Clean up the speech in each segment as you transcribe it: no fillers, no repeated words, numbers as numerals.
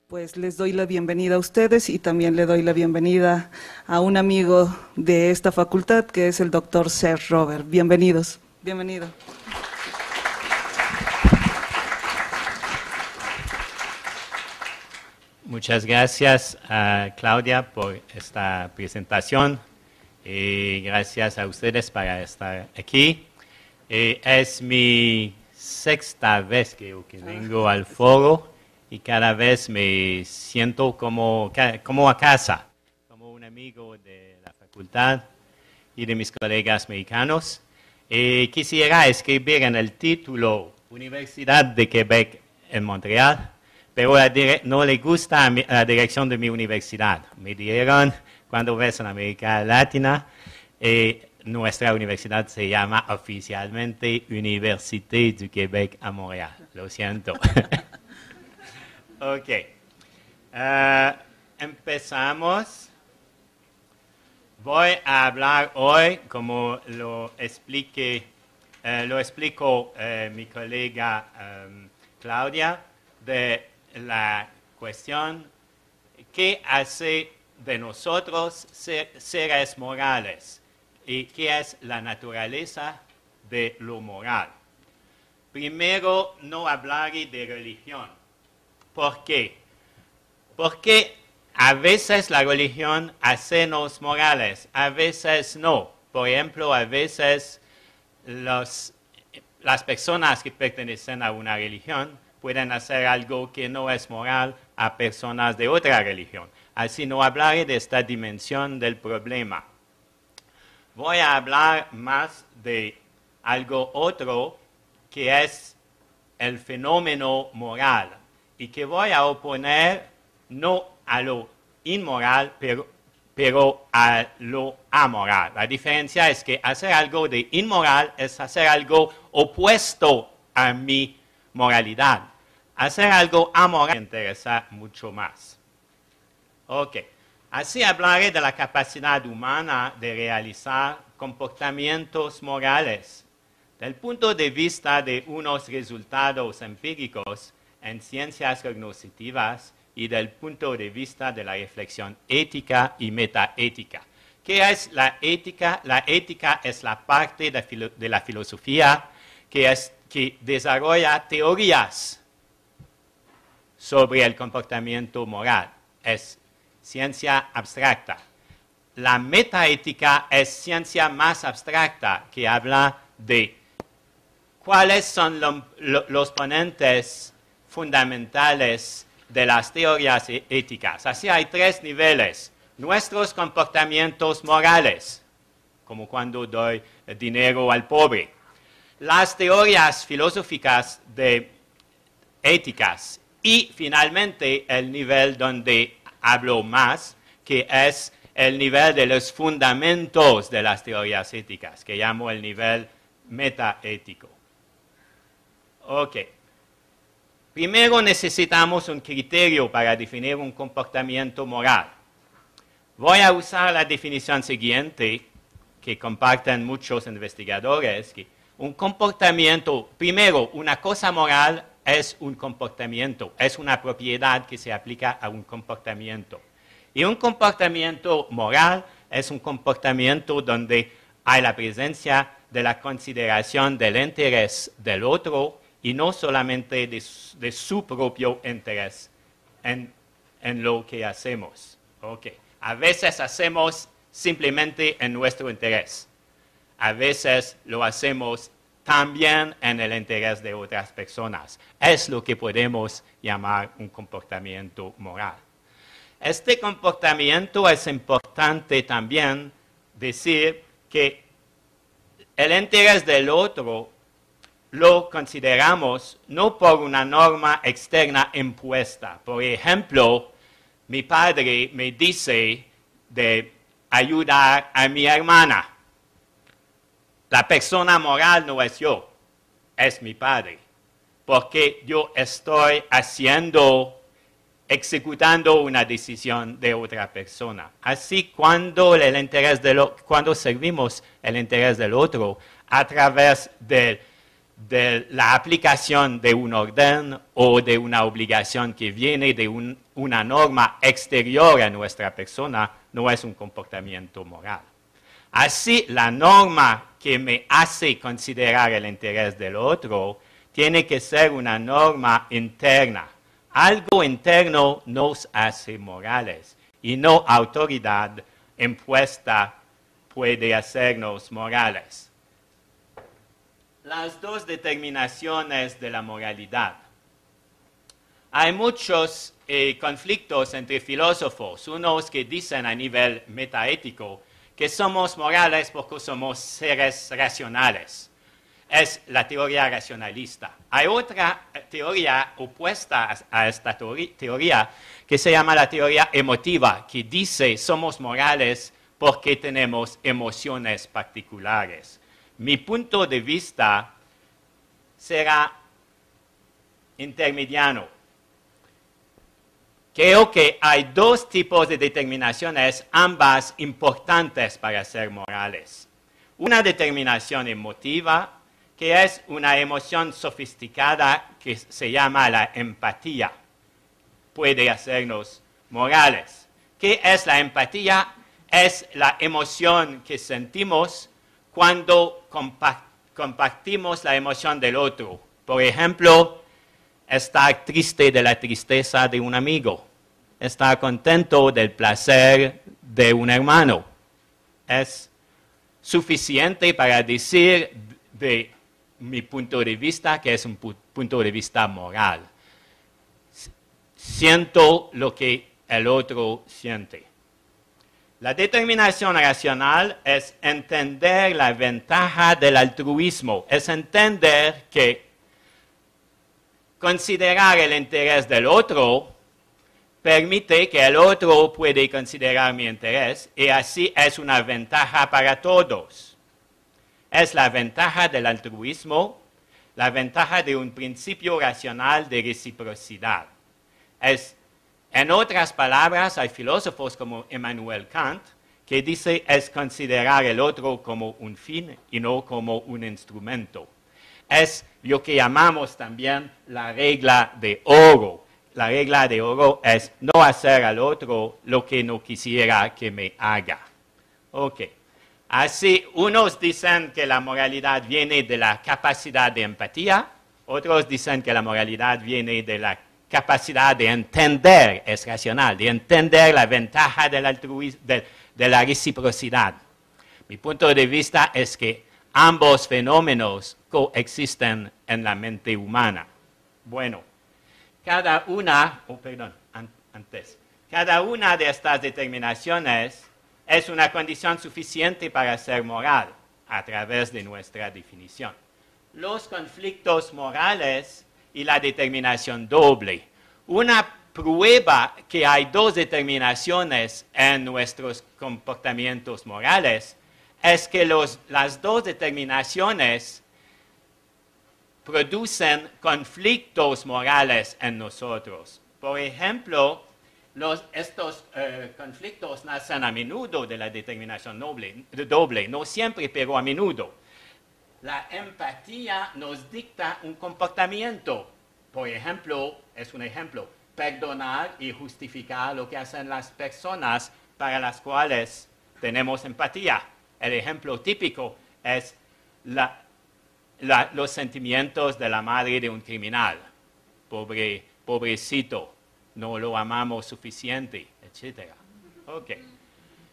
Pues les doy la bienvenida a ustedes y también le doy la bienvenida a un amigo de esta facultad que es el doctor Serge Robert. Bienvenidos. Bienvenido. Muchas gracias a Claudia por esta presentación y gracias a ustedes por estar aquí. Es mi sexta vez que vengo al foro y cada vez me siento como a casa, como un amigo de la facultad y de mis colegas mexicanos. Quisiera escribir en el título Universidad de Quebec en Montreal, pero no le gusta la dirección de mi universidad. Me dijeron, cuando ves en América Latina, nuestra universidad se llama oficialmente Université du Québec à Montréal. Lo siento. Ok. Empezamos. Voy a hablar hoy, como lo explicó mi colega Claudia, de la cuestión qué hace de nosotros seres morales y qué es la naturaleza de lo moral. Primero, no hablaré de religión. ¿Por qué? Porque a veces la religión hace-nos morales, a veces no. Por ejemplo, a veces las personas que pertenecen a una religión pueden hacer algo que no es moral a personas de otra religión. Así no hablaré de esta dimensión del problema. Voy a hablar más de algo otro que es el fenómeno moral y que voy a oponer no a lo inmoral, pero a lo amoral. La diferencia es que hacer algo de inmoral es hacer algo opuesto a mi moralidad. Hacer algo amoral me interesa mucho más. Ok. Así hablaré de la capacidad humana de realizar comportamientos morales. Del punto de vista de unos resultados empíricos en ciencias cognitivas y del punto de vista de la reflexión ética y metaética. ¿Qué es la ética? La ética es la parte de la filosofía que desarrolla teorías sobre el comportamiento moral. Es ciencia abstracta. La metaética es ciencia más abstracta que habla de cuáles son los ponentes fundamentales de las teorías éticas. Así hay tres niveles. Nuestros comportamientos morales, como cuando doy dinero al pobre. Las teorías filosóficas de éticas y finalmente el nivel donde hablo más, que es el nivel de los fundamentos de las teorías éticas, que llamo el nivel metaético. Ok. Primero necesitamos un criterio para definir un comportamiento moral. Voy a usar la definición siguiente que comparten muchos investigadores, que un comportamiento, primero, una cosa moral es un comportamiento, es una propiedad que se aplica a un comportamiento. Y un comportamiento moral es un comportamiento donde hay la presencia de la consideración del interés del otro y no solamente de su propio interés en lo que hacemos. Okay. A veces hacemos simplemente en nuestro interés. A veces lo hacemos también en el interés de otras personas. Es lo que podemos llamar un comportamiento moral. Este comportamiento es importante también decir que el interés del otro lo consideramos no por una norma externa impuesta. Por ejemplo, mi padre me dice de ayudar a mi hermana. La persona moral no es yo, es mi padre, porque yo estoy ejecutando una decisión de otra persona. Así, cuando servimos el interés del otro a través del de la aplicación de un orden o de una obligación que viene de una norma exterior a nuestra persona, no es un comportamiento moral. Así, la norma que me hace considerar el interés del otro tiene que ser una norma interna. Algo interno nos hace morales y no autoridad impuesta puede hacernos morales. Las dos determinaciones de la moralidad. Hay muchos conflictos entre filósofos, unos que dicen a nivel metaético que somos morales porque somos seres racionales. Es la teoría racionalista. Hay otra teoría opuesta a esta teoría que se llama la teoría emotiva, que dice somos morales porque tenemos emociones particulares. Mi punto de vista será intermediano. Creo que hay dos tipos de determinaciones, ambas importantes para ser morales. Una determinación emotiva, que es una emoción sofisticada que se llama la empatía. Puede hacernos morales. ¿Qué es la empatía? Es la emoción que sentimos cuando compartimos la emoción del otro. Por ejemplo, estar triste de la tristeza de un amigo, estar contento del placer de un hermano. Es suficiente para decir de mi punto de vista que es un punto de vista moral. Siento lo que el otro siente. La determinación racional es entender la ventaja del altruismo, es entender que considerar el interés del otro permite que el otro puede considerar mi interés y así es una ventaja para todos. Es la ventaja del altruismo, la ventaja de un principio racional de reciprocidad. En otras palabras, hay filósofos como Immanuel Kant que dice es considerar el otro como un fin y no como un instrumento. Es lo que llamamos también la regla de oro. La regla de oro es no hacer al otro lo que no quisiera que me haga. Ok. Así, unos dicen que la moralidad viene de la capacidad de empatía, otros dicen que la moralidad viene de la capacidad de entender, es racional, de entender la ventaja del altruismo, de la reciprocidad. Mi punto de vista es que ambos fenómenos coexisten en la mente humana. Bueno, cada una de estas determinaciones es una condición suficiente para ser moral a través de nuestra definición. Los conflictos morales y la determinación doble. Una prueba que hay dos determinaciones en nuestros comportamientos morales es que las dos determinaciones producen conflictos morales en nosotros. Por ejemplo, estos conflictos nacen a menudo de la determinación doble, no siempre, pero a menudo. La empatía nos dicta un comportamiento. Por ejemplo, es un ejemplo, perdonar y justificar lo que hacen las personas para las cuales tenemos empatía. El ejemplo típico es los sentimientos de la madre de un criminal. Pobrecito, no lo amamos suficiente, etc. Okay.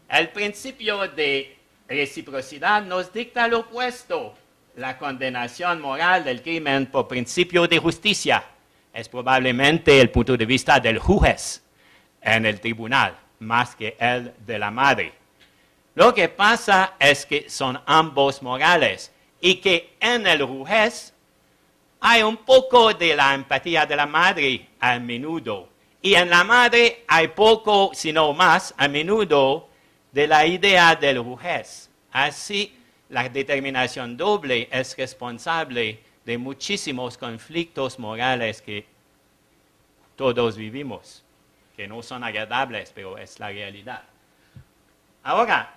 El principio de reciprocidad nos dicta lo opuesto. La condenación moral del crimen por principio de justicia es probablemente el punto de vista del juez en el tribunal, más que el de la madre. Lo que pasa es que son ambos morales y que en el juez hay un poco de la empatía de la madre a menudo. Y en la madre hay poco, si no más, a menudo, de la idea del juez. Así, la determinación doble es responsable de muchísimos conflictos morales que todos vivimos, que no son agradables, pero es la realidad. Ahora,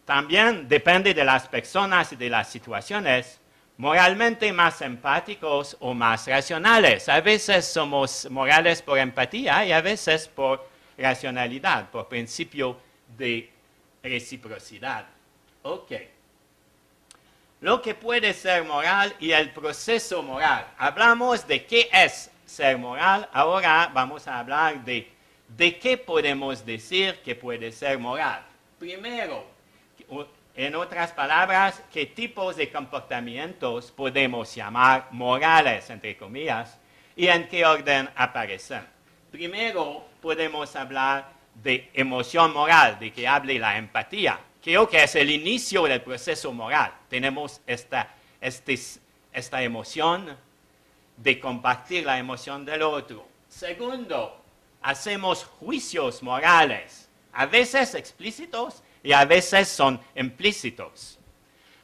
también depende de las personas y de las situaciones, moralmente más empáticos o más racionales. A veces somos morales por empatía y a veces por racionalidad, por principio de reciprocidad. Ok. Lo que puede ser moral y el proceso moral. Hablamos de qué es ser moral, ahora vamos a hablar de qué podemos decir que puede ser moral. Primero, en otras palabras, qué tipos de comportamientos podemos llamar morales, entre comillas, y en qué orden aparecen. Primero, podemos hablar de emoción moral, de que hable la empatía. Creo que es el inicio del proceso moral. Tenemos esta emoción de compartir la emoción del otro. Segundo, hacemos juicios morales, a veces explícitos y a veces son implícitos.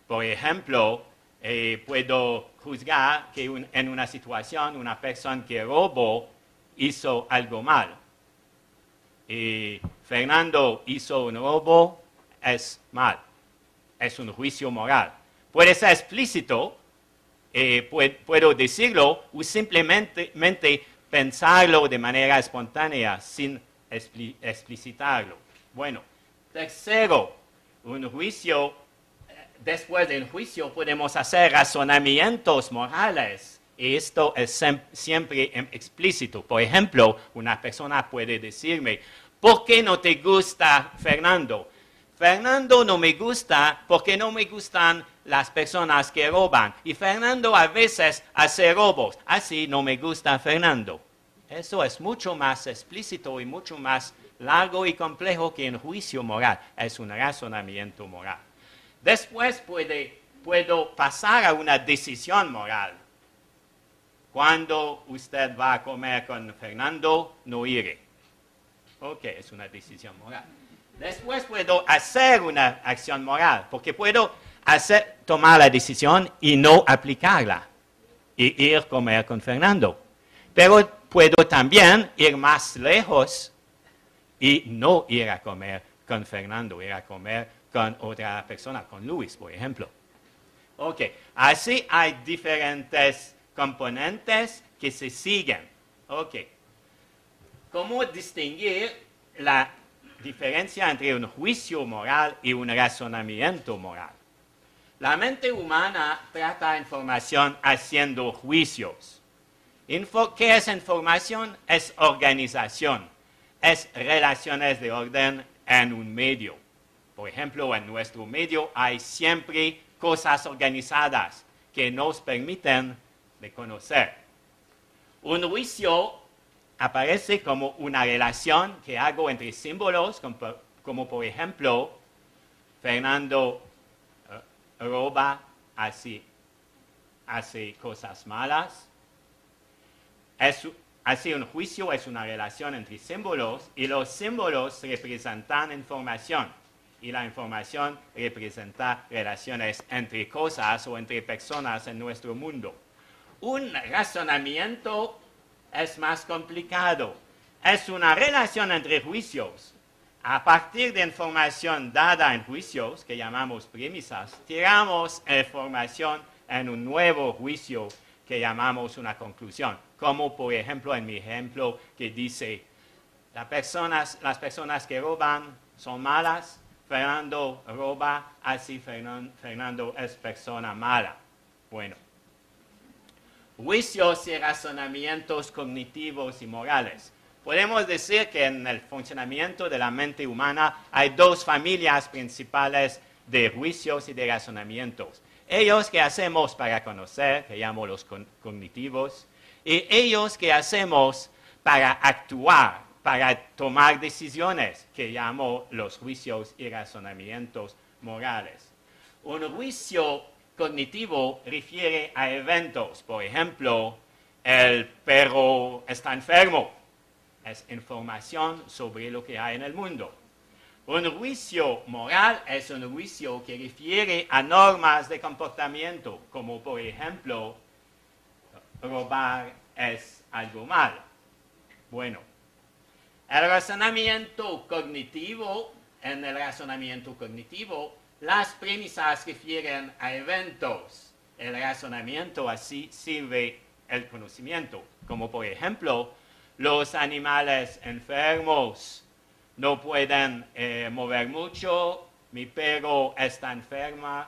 Por ejemplo, puedo juzgar que en una situación una persona que robó hizo algo mal. Y Fernando hizo un robo, es mal. Es un juicio moral. Puede ser explícito, puedo decirlo, o simplemente pensarlo de manera espontánea, sin explicitarlo. Bueno, tercero, un juicio, después del juicio podemos hacer razonamientos morales, y esto es siempre explícito. Por ejemplo, una persona puede decirme, ¿por qué no te gusta Fernando? Fernando no me gusta porque no me gustan las personas que roban. Y Fernando a veces hace robos. Así no me gusta Fernando. Eso es mucho más explícito y mucho más largo y complejo que un juicio moral. Es un razonamiento moral. Después puedo pasar a una decisión moral. Cuando usted va a comer con Fernando, no iré. Ok, es una decisión moral. Después puedo hacer una acción moral, porque puedo tomar la decisión y no aplicarla, y ir a comer con Fernando. Pero puedo también ir más lejos y no ir a comer con Fernando, ir a comer con otra persona, con Luis, por ejemplo. Ok, así hay diferentes componentes que se siguen. Ok, ¿cómo distinguir la diferencia entre un juicio moral y un razonamiento moral? La mente humana trata información haciendo juicios. ¿Qué es información? Es organización, es relaciones de orden en un medio. Por ejemplo, en nuestro medio hay siempre cosas organizadas que nos permiten de conocer. Un juicio aparece como una relación que hago entre símbolos, como por ejemplo, Fernando roba, hace cosas malas. Así un juicio es una relación entre símbolos y los símbolos representan información y la información representa relaciones entre cosas o entre personas en nuestro mundo. Un razonamiento es más complicado. Es una relación entre juicios. A partir de información dada en juicios, que llamamos premisas, tiramos información en un nuevo juicio que llamamos una conclusión. Como por ejemplo en mi ejemplo que dice, las personas que roban son malas, Fernando roba, así Fernando es persona mala. Bueno. Juicios y razonamientos cognitivos y morales. Podemos decir que en el funcionamiento de la mente humana hay dos familias principales de juicios y de razonamientos. Ellos que hacemos para conocer, que llamo los cognitivos, y ellos que hacemos para actuar, para tomar decisiones, que llamo los juicios y razonamientos morales. Un juicio cognitivo refiere a eventos. Por ejemplo, el perro está enfermo. Es información sobre lo que hay en el mundo. Un juicio moral es un juicio que refiere a normas de comportamiento, como por ejemplo, robar es algo malo. Bueno, el razonamiento cognitivo, en el razonamiento cognitivo, las premisas refieren a eventos. el razonamiento, así sirve el conocimiento. Como por ejemplo, los animales enfermos no pueden mover mucho, mi perro está enfermo,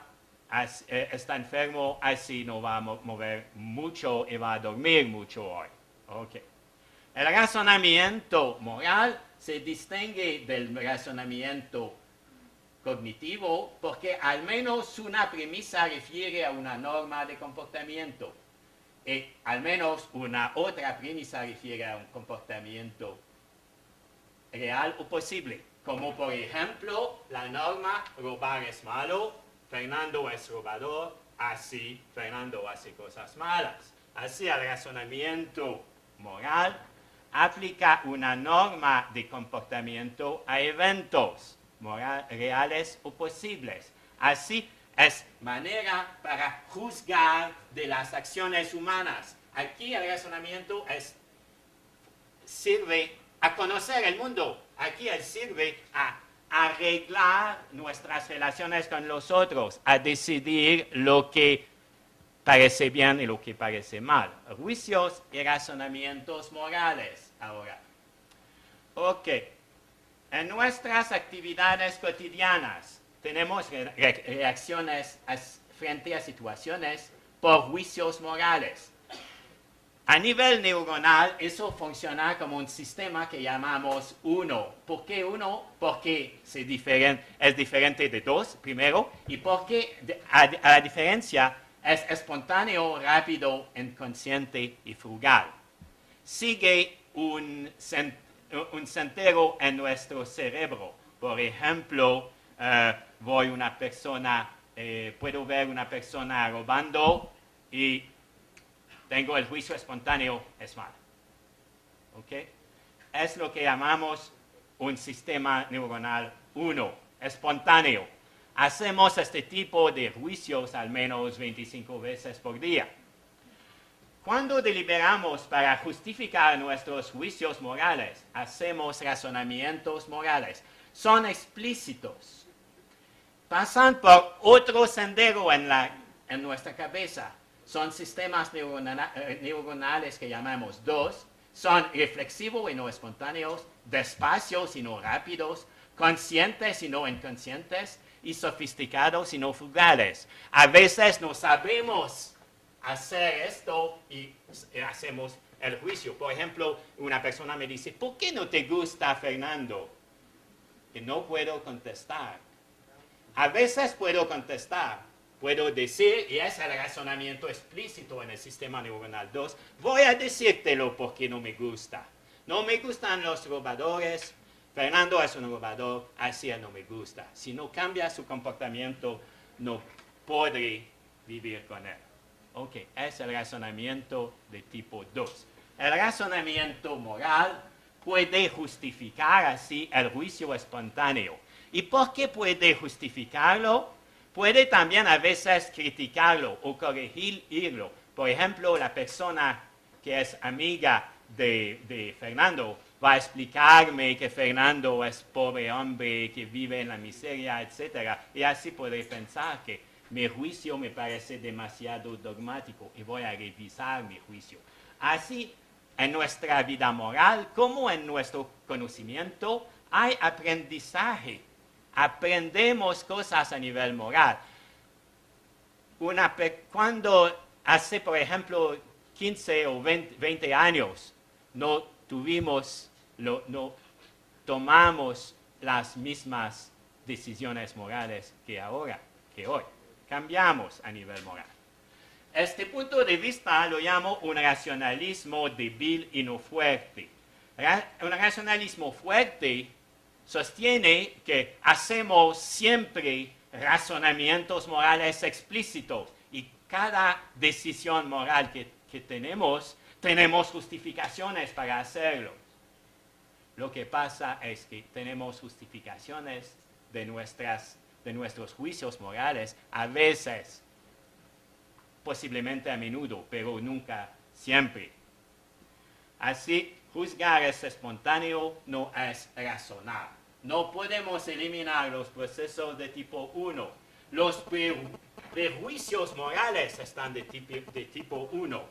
así no va a mover mucho y va a dormir mucho hoy. Okay. El razonamiento moral se distingue del razonamiento cognitivo porque al menos una premisa refiere a una norma de comportamiento y al menos una otra premisa refiere a un comportamiento real o posible, como por ejemplo la norma robar es malo, Fernando es robador, así Fernando hace cosas malas. Así el razonamiento moral aplica una norma de comportamiento a eventos reales o posibles. Así es manera para juzgar de las acciones humanas. Aquí el razonamiento sirve a conocer el mundo. Aquí sirve a arreglar nuestras relaciones con los otros, a decidir lo que parece bien y lo que parece mal. Juicios y razonamientos morales. Ahora, ok, en nuestras actividades cotidianas tenemos reacciones frente a situaciones por juicios morales. A nivel neuronal, eso funciona como un sistema que llamamos 1. ¿Por qué 1? Porque es diferente de 2, primero, y porque a la diferencia es espontáneo, rápido, inconsciente y frugal. Sigue un sendero en nuestro cerebro. Por ejemplo, puedo ver una persona robando y tengo el juicio espontáneo, es mal. ¿Okay? Es lo que llamamos un sistema neuronal 1, espontáneo. Hacemos este tipo de juicios al menos 25 veces por día. Cuando deliberamos para justificar nuestros juicios morales, hacemos razonamientos morales. Son explícitos. Pasan por otro sendero en nuestra cabeza. Son sistemas neuronales que llamamos 2. Son reflexivos y no espontáneos, despacios y no rápidos, conscientes y no inconscientes, y sofisticados y no frugales. A veces no sabemos hacer esto y hacemos el juicio. Por ejemplo, una persona me dice, ¿por qué no te gusta Fernando? Y no puedo contestar. A veces puedo contestar, puedo decir, y es el razonamiento explícito en el sistema neuronal 2, voy a decírtelo porque no me gusta. No me gustan los robadores, Fernando es un robador, así no me gusta. Si no cambia su comportamiento, no podré vivir con él. Ok, es el razonamiento de tipo 2. El razonamiento moral puede justificar así el juicio espontáneo. ¿Y por qué puede justificarlo? Puede también a veces criticarlo o corregirlo. Por ejemplo, la persona que es amiga de Fernando va a explicarme que Fernando es pobre hombre, que vive en la miseria, etc. Y así podré pensar que mi juicio me parece demasiado dogmático y voy a revisar mi juicio. Así, en nuestra vida moral, como en nuestro conocimiento, hay aprendizaje. Aprendemos cosas a nivel moral. Cuando hace, por ejemplo, 15 o 20 años, no tomamos las mismas decisiones morales que hoy. Cambiamos a nivel moral. Este punto de vista lo llamo un racionalismo débil y no fuerte. Un racionalismo fuerte sostiene que hacemos siempre razonamientos morales explícitos y cada decisión moral que tenemos justificaciones para hacerlo. Lo que pasa es que tenemos justificaciones de nuestros juicios morales, a veces, posiblemente a menudo, pero nunca siempre. Así, juzgar es espontáneo, no es razonar. No podemos eliminar los procesos de tipo 1. Los prejuicios morales están de tipo 1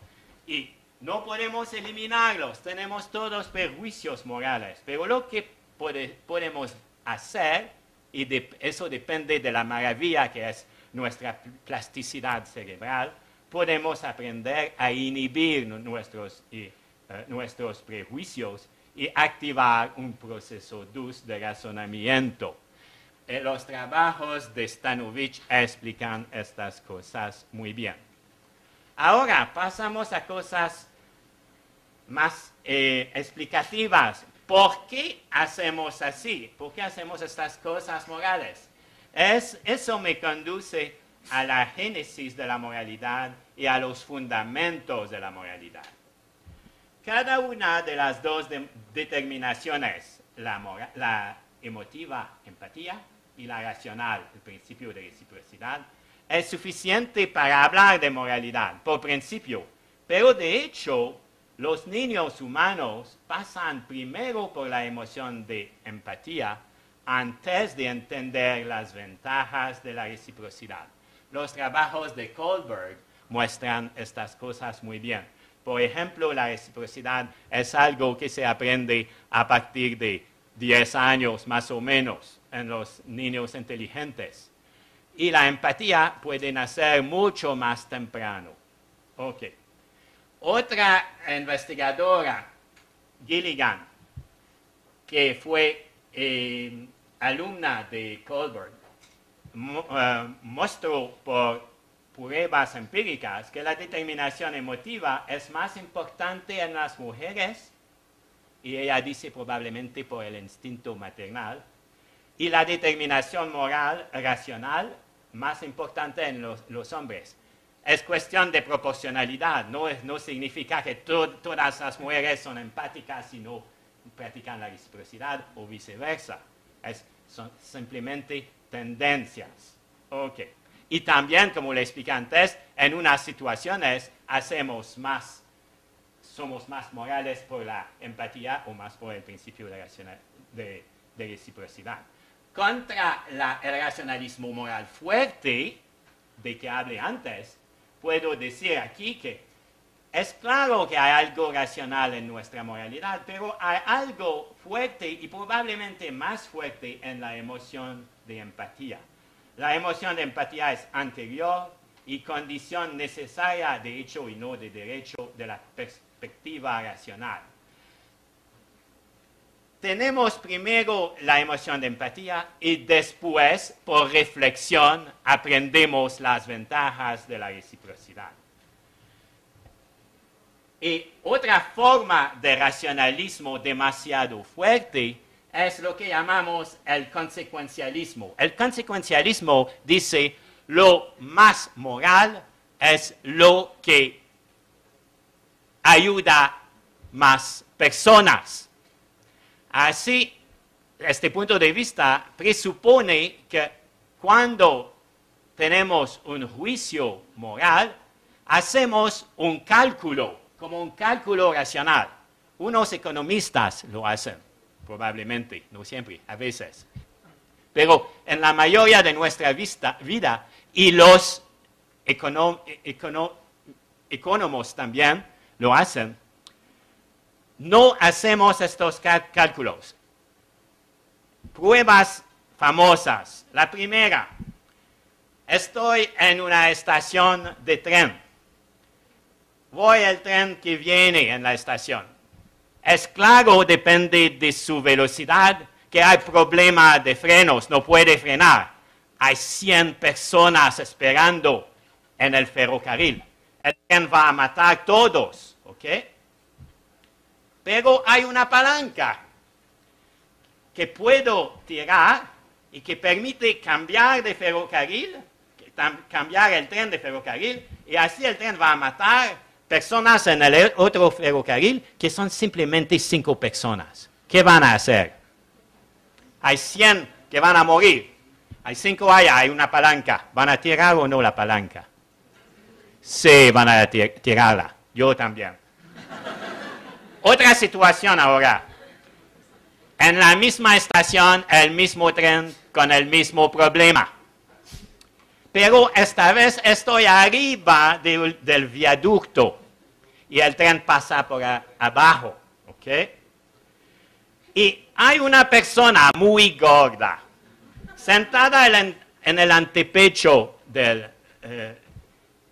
y no podemos eliminarlos, tenemos todos prejuicios morales, pero lo que podemos hacer, y eso depende de la maravilla que es nuestra plasticidad cerebral, podemos aprender a inhibir nuestros prejuicios y activar un proceso DUS de razonamiento. Los trabajos de Stanovich explican estas cosas muy bien. Ahora pasamos a cosas más explicativas. ¿Por qué hacemos así? ¿Por qué hacemos estas cosas morales? Eso me conduce a la génesis de la moralidad y a los fundamentos de la moralidad. Cada una de las dos determinaciones, la emotiva, empatía, y la racional, el principio de reciprocidad, es suficiente para hablar de moralidad, por principio. Pero de hecho, los niños humanos pasan primero por la emoción de empatía antes de entender las ventajas de la reciprocidad. Los trabajos de Kohlberg muestran estas cosas muy bien. Por ejemplo, la reciprocidad es algo que se aprende a partir de 10 años más o menos en los niños inteligentes. Y la empatía puede nacer mucho más temprano. Okay. Otra investigadora, Gilligan, que fue alumna de Kohlberg, mostró por pruebas empíricas que la determinación emotiva es más importante en las mujeres, y ella dice probablemente por el instinto maternal, y la determinación moral, racional, más importante en los hombres. Es cuestión de proporcionalidad, no significa que todas las mujeres son empáticas y no practican la reciprocidad o viceversa. Son simplemente tendencias. Okay. Y también, como le expliqué antes, en unas situaciones somos más morales por la empatía o más por el principio de reciprocidad. Contra el racionalismo moral fuerte, de que hablé antes, puedo decir aquí que es claro que hay algo racional en nuestra moralidad, pero hay algo fuerte y probablemente más fuerte en la emoción de empatía. La emoción de empatía es anterior y condición necesaria de hecho y no de derecho de la perspectiva racional. Tenemos primero la emoción de empatía y después, por reflexión, aprendemos las ventajas de la reciprocidad. Y otra forma de racionalismo demasiado fuerte es lo que llamamos el consecuencialismo. El consecuencialismo dice lo más moral es lo que ayuda más personas. Así, este punto de vista presupone que cuando tenemos un juicio moral, hacemos un cálculo, como un cálculo racional. Unos economistas lo hacen, probablemente, no siempre, a veces. Pero en la mayoría de nuestra vida, y los economos también lo hacen, no hacemos estos cálculos. Pruebas famosas. La primera, estoy en una estación de tren. Voy al tren que viene en la estación. Es claro, depende de su velocidad, que hay problema de frenos, no puede frenar. Hay 100 personas esperando en el ferrocarril. El tren va a matar a todos, ¿ok? Pero hay una palanca que puedo tirar y que permite cambiar de ferrocarril, cambiar el tren de ferrocarril, y así el tren va a matar personas en el otro ferrocarril que son simplemente 5 personas. ¿Qué van a hacer? Hay 100 que van a morir. Hay 5 allá, hay una palanca. ¿Van a tirar o no la palanca? Sí, van a tirarla. Yo también. Otra situación ahora. En la misma estación, el mismo tren con el mismo problema. pero esta vez estoy arriba del viaducto y el tren pasa por abajo, ¿ok? Y hay una persona muy gorda, sentada en el antepecho del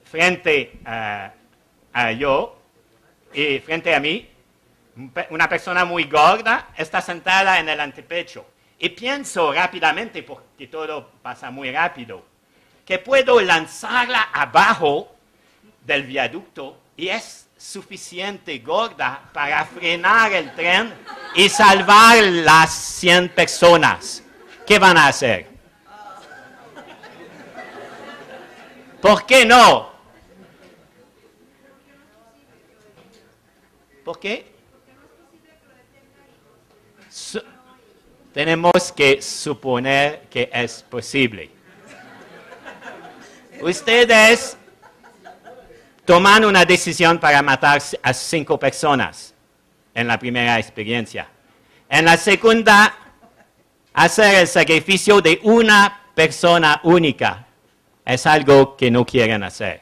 frente a yo y frente a mí. Una persona muy gorda está sentada en el antepecho. Y pienso rápidamente, porque todo pasa muy rápido, que puedo lanzarla abajo del viaducto y es suficiente gorda para frenar el tren y salvar las 100 personas. ¿Qué van a hacer? ¿Por qué no? ¿Por qué? Tenemos que suponer que es posible. Ustedes toman una decisión para matar a 5 personas en la primera experiencia. En la segunda, hacer el sacrificio de una persona única es algo que no quieren hacer.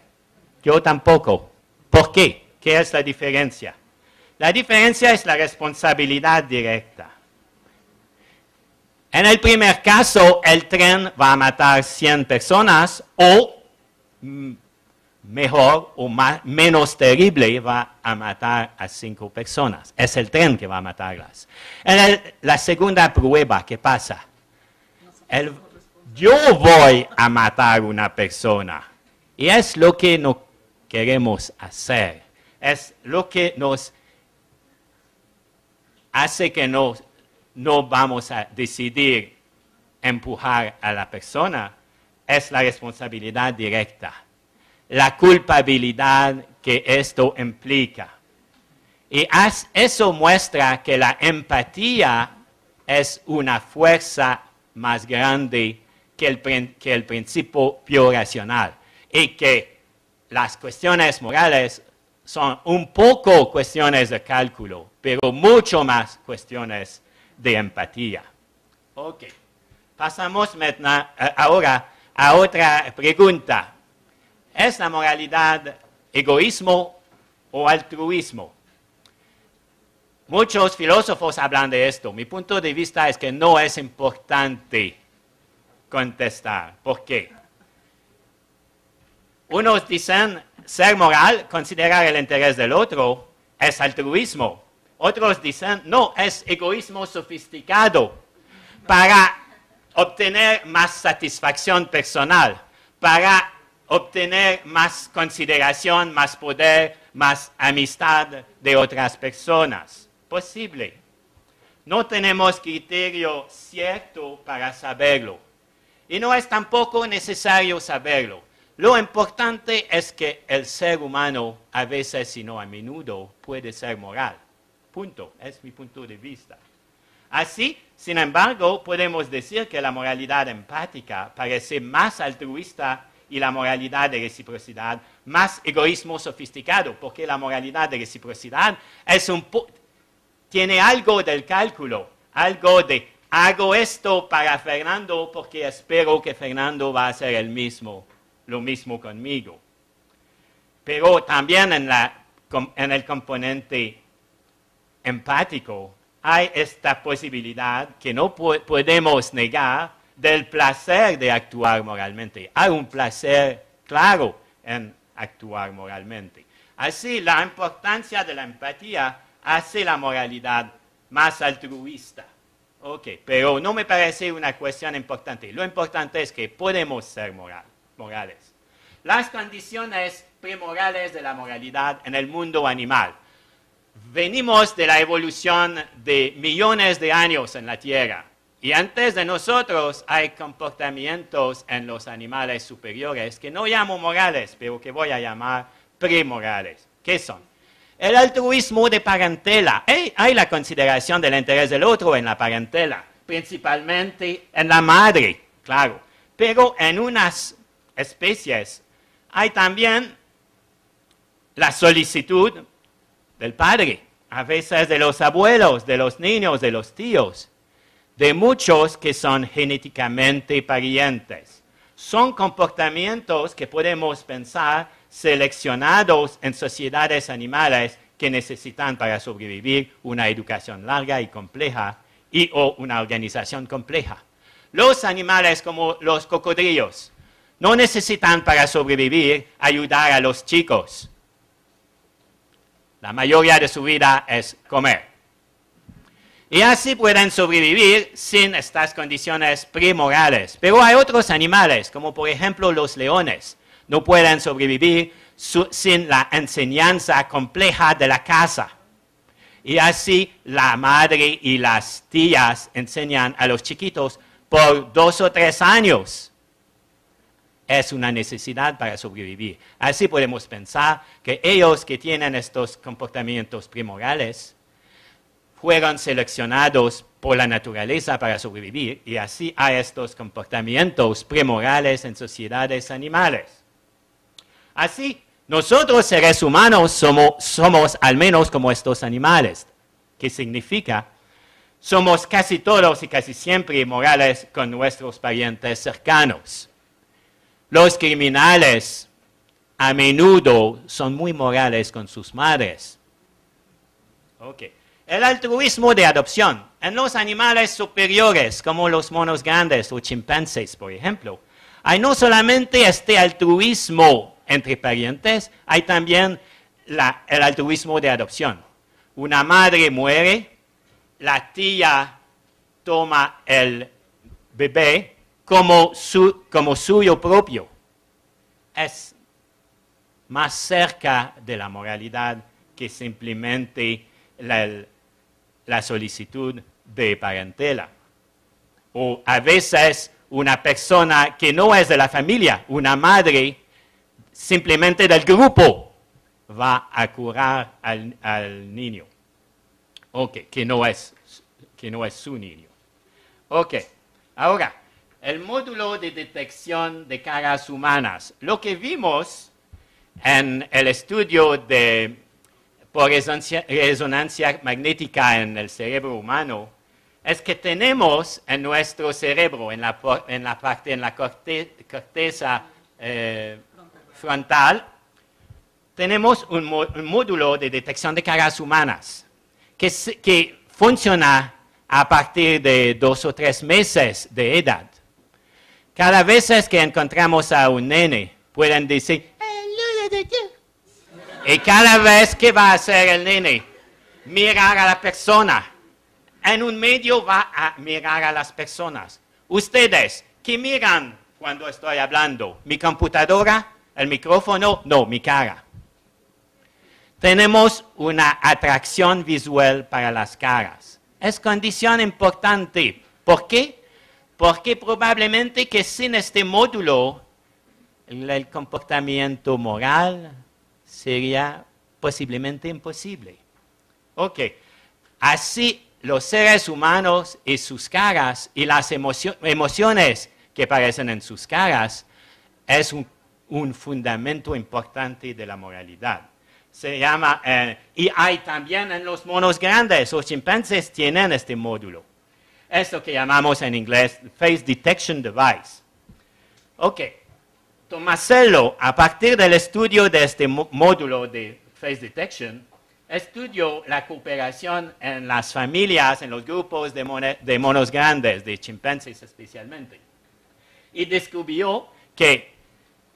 Yo tampoco. ¿Por qué? ¿Qué es la diferencia? La diferencia es la responsabilidad directa. En el primer caso, el tren va a matar 100 personas o, mejor o menos terrible, va a matar a 5 personas. Es el tren que va a matarlas. En la segunda prueba, ¿qué pasa? Yo voy a matar una persona. Y es lo que no queremos hacer. Es lo que nos hace que no vamos a decidir empujar a la persona. Es la responsabilidad directa. La culpabilidad que esto implica. Y eso muestra que la empatía es una fuerza más grande que el principio racional. Y que las cuestiones morales son un poco cuestiones de cálculo, pero mucho más cuestiones de empatía. Ok. Pasamos ahora a otra pregunta. ¿Es la moralidad egoísmo o altruismo? Muchos filósofos hablan de esto. Mi punto de vista es que no es importante contestar. ¿Por qué? Unos dicen ser moral, considerar el interés del otro, es altruismo. Otros dicen, no, es egoísmo sofisticado para obtener más satisfacción personal, para obtener más consideración, más poder, más amistad de otras personas. Posible. No tenemos criterio cierto para saberlo. Y no es tampoco necesario saberlo. Lo importante es que el ser humano, a veces, si no a menudo, puede ser moral. Punto. Es mi punto de vista. Así, sin embargo, podemos decir que la moralidad empática parece más altruista y la moralidad de reciprocidad más egoísmo sofisticado, porque la moralidad de reciprocidad tiene algo del cálculo, algo de hago esto para Fernando porque espero que Fernando va a hacer lo mismo conmigo. Pero también en el componente empático hay esta posibilidad que no podemos negar del placer de actuar moralmente. Hay un placer claro en actuar moralmente. Así, la importancia de la empatía hace la moralidad más altruista. Ok, pero no me parece una cuestión importante. Lo importante es que podemos ser morales. Las condiciones premorales de la moralidad en el mundo animal. Venimos de la evolución de millones de años en la Tierra. Y antes de nosotros hay comportamientos en los animales superiores que no llamo morales, pero que voy a llamar premorales. ¿Qué son? El altruismo de parentela. Hay la consideración del interés del otro en la parentela, principalmente en la madre, claro. Pero en unas especies hay también la solicitud del padre, a veces de los abuelos, de los niños, de los tíos, de muchos que son genéticamente parientes. son comportamientos que podemos pensar seleccionados en sociedades animales que necesitan para sobrevivir una educación larga y compleja o una organización compleja. Los animales como los cocodrilos no necesitan para sobrevivir ayudar a los chicos. La mayoría de su vida es comer. Y así pueden sobrevivir sin estas condiciones primordiales. Pero hay otros animales, como por ejemplo los leones, no pueden sobrevivir sin la enseñanza compleja de la casa. Y así la madre y las tías enseñan a los chiquitos por 2 o 3 años. Es una necesidad para sobrevivir. Así podemos pensar que ellos que tienen estos comportamientos primordiales fueron seleccionados por la naturaleza para sobrevivir y así hay estos comportamientos primordiales en sociedades animales. Así, nosotros seres humanos somos al menos como estos animales. ¿Qué significa? Somos casi todos y casi siempre morales con nuestros parientes cercanos. Los criminales a menudo son muy morales con sus madres. Okay. El altruismo de adopción. En los animales superiores, como los monos grandes o chimpancés, por ejemplo, hay no solamente este altruismo entre parientes, hay también el altruismo de adopción. Una madre muere, la tía toma el bebé como suyo propio. Es más cerca de la moralidad que simplemente la solicitud de parentela. O a veces una persona que no es de la familia, una madre simplemente del grupo, va a curar al niño. Que no es su niño. Ahora, el módulo de detección de caras humanas. Lo que vimos en el estudio por resonancia magnética en el cerebro humano es que tenemos en nuestro cerebro, en la corteza frontal, tenemos un módulo de detección de caras humanas que funciona a partir de 2 o 3 meses de edad. Cada vez que encontramos a un nene, pueden decir, y cada vez que va a hacer el nene, mirar a la persona. En un medio va a mirar a las personas. Ustedes, ¿qué miran cuando estoy hablando? ¿Mi computadora? ¿El micrófono? No, mi cara. Tenemos una atracción visual para las caras. Es condición importante. ¿Por qué? Porque probablemente que sin este módulo, el comportamiento moral sería posiblemente imposible. Así los seres humanos y sus caras y las emociones que aparecen en sus caras es un fundamento importante de la moralidad. Se llama, y hay también en los monos grandes, los chimpancés tienen este módulo. Es lo que llamamos en inglés Face Detection Device. Tomasello, a partir del estudio de este módulo de Face Detection, estudió la cooperación en las familias, en los grupos de monos grandes, de chimpancés especialmente. Y descubrió que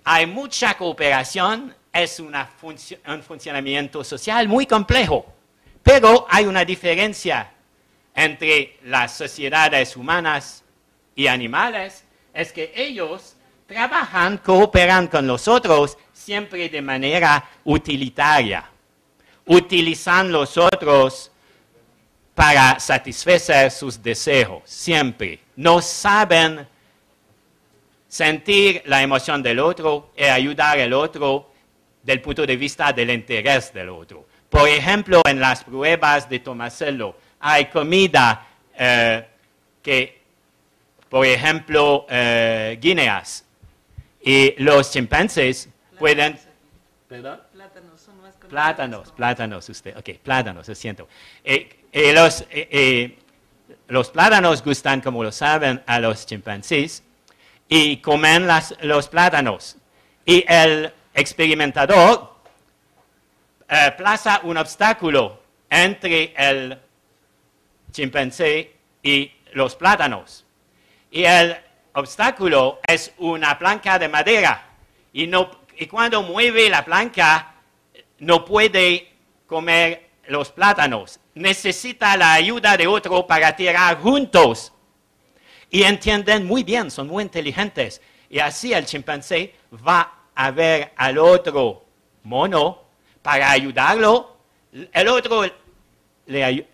hay mucha cooperación, es un funcionamiento social muy complejo, pero hay una diferencia entre las sociedades humanas y animales, es que ellos cooperan con los otros siempre de manera utilitaria. Utilizan los otros para satisfacer sus deseos, siempre. No saben sentir la emoción del otro y ayudar al otro del punto de vista del interés del otro. Por ejemplo, en las pruebas de Tomasello hay comida por ejemplo, guineas. Y los chimpancés pueden... ¿Perdón? Plátanos, usted. Plátanos, lo siento. Los plátanos gustan, como lo saben, a los chimpancés. y comen los plátanos. Y el experimentador plaza un obstáculo entre el chimpancé y los plátanos. Y el obstáculo es una plancha de madera. Y cuando mueve la plancha, no puede comer los plátanos. Necesita la ayuda de otro para tirar juntos. Y entienden muy bien, son muy inteligentes. Y así el chimpancé va a ver al otro mono para ayudarlo. El otro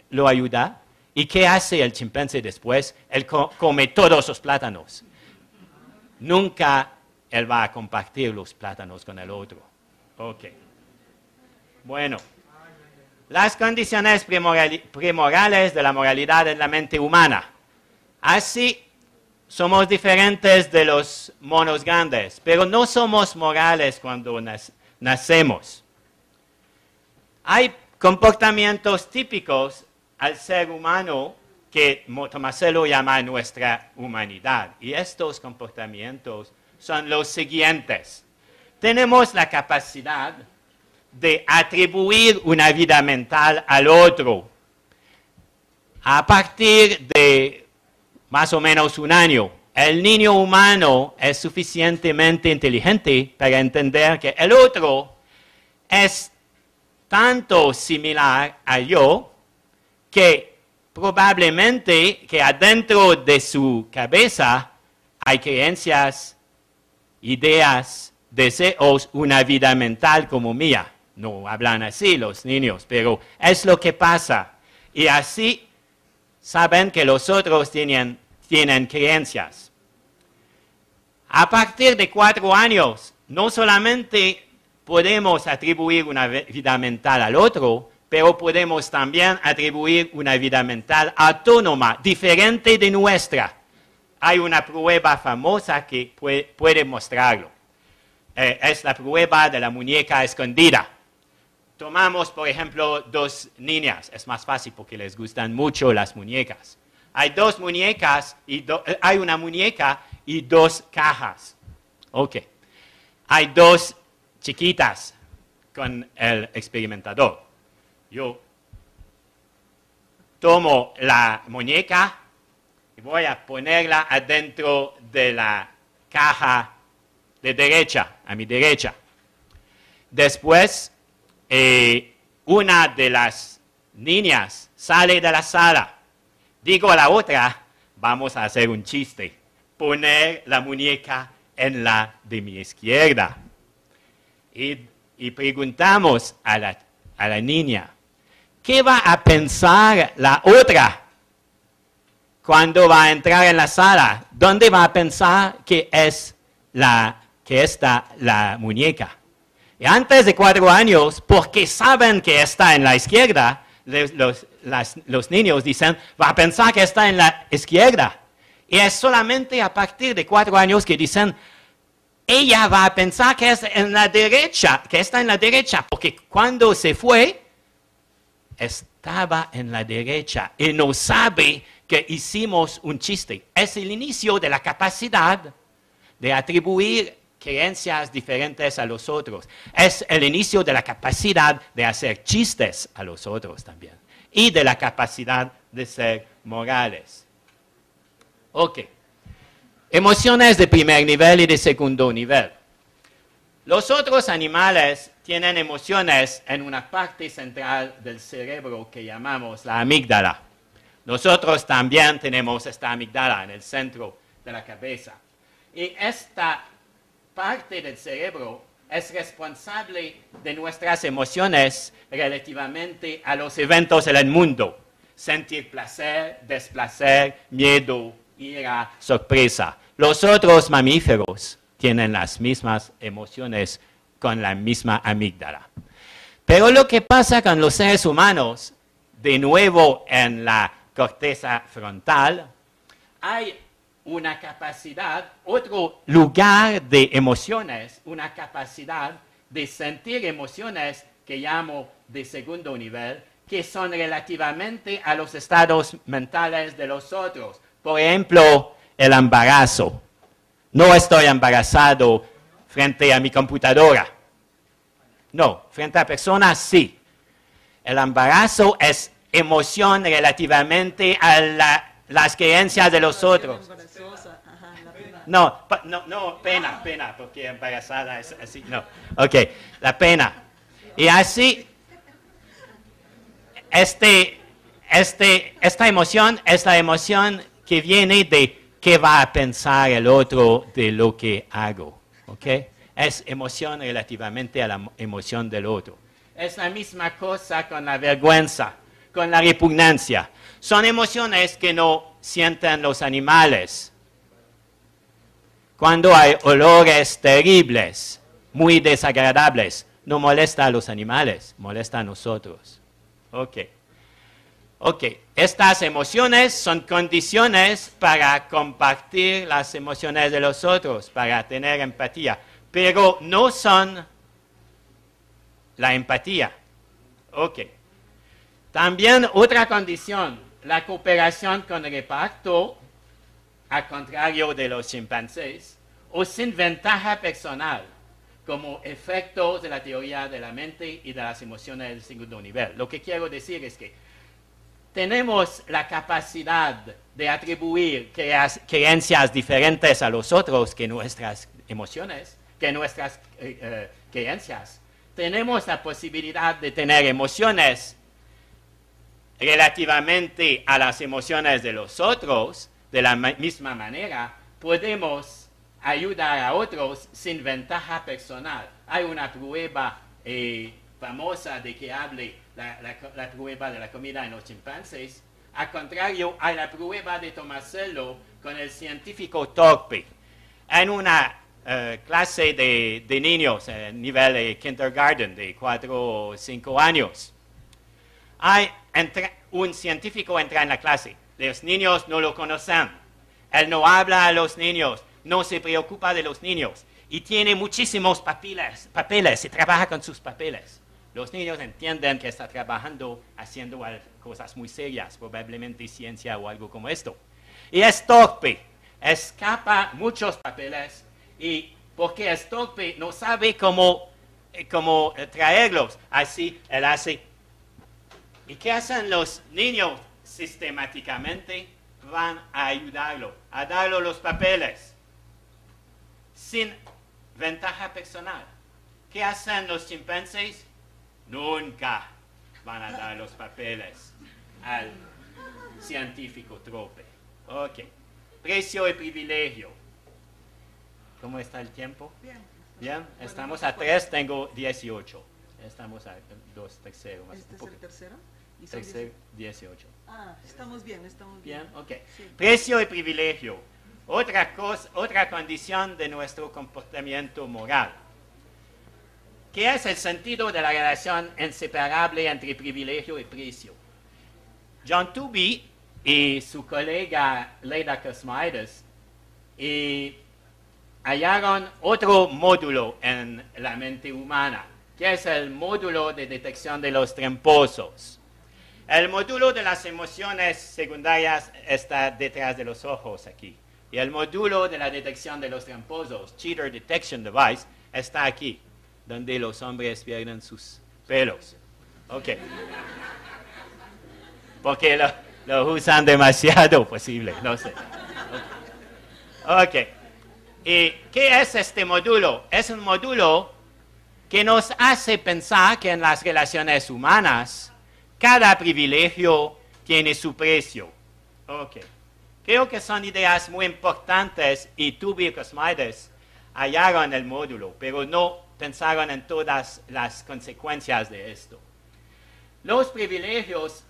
lo ayuda. ¿Y qué hace el chimpancé después? Él come todos los plátanos. Nunca él va a compartir los plátanos con el otro. Ok. Bueno. Las condiciones primordiales de la moralidad en la mente humana. Así, somos diferentes de los monos grandes, pero no somos morales cuando nacemos. Hay comportamientos típicos al ser humano que Tomasello llama nuestra humanidad. Y estos comportamientos son los siguientes. Tenemos la capacidad de atribuir una vida mental al otro. A partir de más o menos un año, el niño humano es suficientemente inteligente para entender que el otro es tanto similar a yo que probablemente que adentro de su cabeza hay creencias, ideas, deseos, una vida mental como mía. No hablan así los niños, pero es lo que pasa. Y así saben que los otros tienen creencias. A partir de 4 años, no solamente podemos atribuir una vida mental al otro, pero podemos también atribuir una vida mental autónoma, diferente de nuestra. Hay una prueba famosa que puede mostrarlo. Es la prueba de la muñeca escondida. Tomamos, por ejemplo, 2 niñas. Es más fácil porque les gustan mucho las muñecas. Hay 2 muñecas, hay una muñeca y 2 cajas. Ok. Hay 2 chiquitas con el experimentador. Yo tomo la muñeca y voy a ponerla adentro de la caja de derecha, a mi derecha. Después, una de las niñas sale de la sala. Digo a la otra, vamos a hacer un chiste. Poner la muñeca en la de mi izquierda. Y preguntamos a la niña, ¿qué va a pensar la otra cuando va a entrar en la sala? ¿Dónde va a pensar que está la muñeca? Y antes de 4 años, porque saben que está en la izquierda, los niños dicen, va a pensar que está en la izquierda. Y es solamente a partir de 4 años que dicen, ella va a pensar que es en la derecha, que está en la derecha, porque cuando se fue, estaba en la derecha y no sabe que hicimos un chiste. Es el inicio de la capacidad de atribuir creencias diferentes a los otros. Es el inicio de la capacidad de hacer chistes a los otros también. Y de la capacidad de ser morales. Ok. Emociones de primer nivel y de segundo nivel. Los otros animales tienen emociones en una parte central del cerebro que llamamos la amígdala. Nosotros también tenemos esta amígdala en el centro de la cabeza. Y esta parte del cerebro es responsable de nuestras emociones relativamente a los eventos en el mundo. Sentir placer, desplacer, miedo, ira, sorpresa. Los otros mamíferos tienen las mismas emociones con la misma amígdala. Pero lo que pasa con los seres humanos, de nuevo en la corteza frontal, hay una capacidad, otro lugar de emociones, una capacidad de sentir emociones que llamo de segundo nivel, que son relativamente a los estados mentales de los otros. Por ejemplo, el embarazo. No estoy embarazado frente a mi computadora. No, frente a personas sí. El embarazo es emoción relativamente a las creencias de los otros. No, pena, porque embarazada es así. No, ok, la pena. Y así, esta emoción es la emoción que viene de qué va a pensar el otro de lo que hago. ¿Ok? Es emoción relativamente a la emoción del otro. Es la misma cosa con la vergüenza, con la repugnancia. Son emociones que no sienten los animales. Cuando hay olores terribles, muy desagradables, no molesta a los animales, molesta a nosotros. Ok, estas emociones son condiciones para compartir las emociones de los otros, para tener empatía, pero no son la empatía. Ok. También otra condición, la cooperación con el reparto, al contrario de los chimpancés, o sin ventaja personal, como efectos de la teoría de la mente y de las emociones del segundo nivel. Lo que quiero decir es que tenemos la capacidad de atribuir creencias diferentes a los otros que nuestras emociones, que nuestras creencias. Tenemos la posibilidad de tener emociones relativamente a las emociones de los otros. De la misma manera, podemos ayudar a otros sin ventaja personal. Hay una prueba famosa de que hable la prueba de la comida en los chimpancés. Al contrario, hay la prueba de tomárselo con el científico torpe. En una clase de niños, nivel de kindergarten, de 4 o 5 años, un científico entra en la clase. Los niños no lo conocen. Él no habla a los niños, no se preocupa de los niños y tiene muchísimos papeles y trabaja con sus papeles. Los niños entienden que está trabajando, haciendo cosas muy serias, probablemente ciencia o algo como esto. Y es torpe, escapa muchos papeles y porque es torpe no sabe cómo traerlos. Así él hace. ¿Y qué hacen los niños? Sistemáticamente van a ayudarlo, a darle los papeles, sin ventaja personal. ¿Qué hacen los chimpancés? Nunca van a dar los papeles al científico torpe. Ok. Precio y privilegio. ¿Cómo está el tiempo? Bien. Estamos a 3, tengo 18. Estamos a 2 terceros. ¿Este es el tercero? Tercer, 18. Estamos bien. Bien, ok. Sí. Precio y privilegio. Otra condición de nuestro comportamiento moral. ¿Qué es el sentido de la relación inseparable entre privilegio y precio? John Tooby y su colega Leda Cosmides hallaron otro módulo en la mente humana, que es el módulo de detección de los tramposos. El módulo de las emociones secundarias está detrás de los ojos aquí. Y el módulo de la detección de los tramposos, Cheater Detection Device, está aquí, donde los hombres pierden sus pelos. Ok. Porque lo usan demasiado posible, no sé. Ok. ¿Y qué es este módulo? Es un módulo que nos hace pensar que en las relaciones humanas cada privilegio tiene su precio. Ok. Creo que son ideas muy importantes y Tooby y Cosmides hallaron el módulo, pero no pensaron en todas las consecuencias de esto. Los privilegios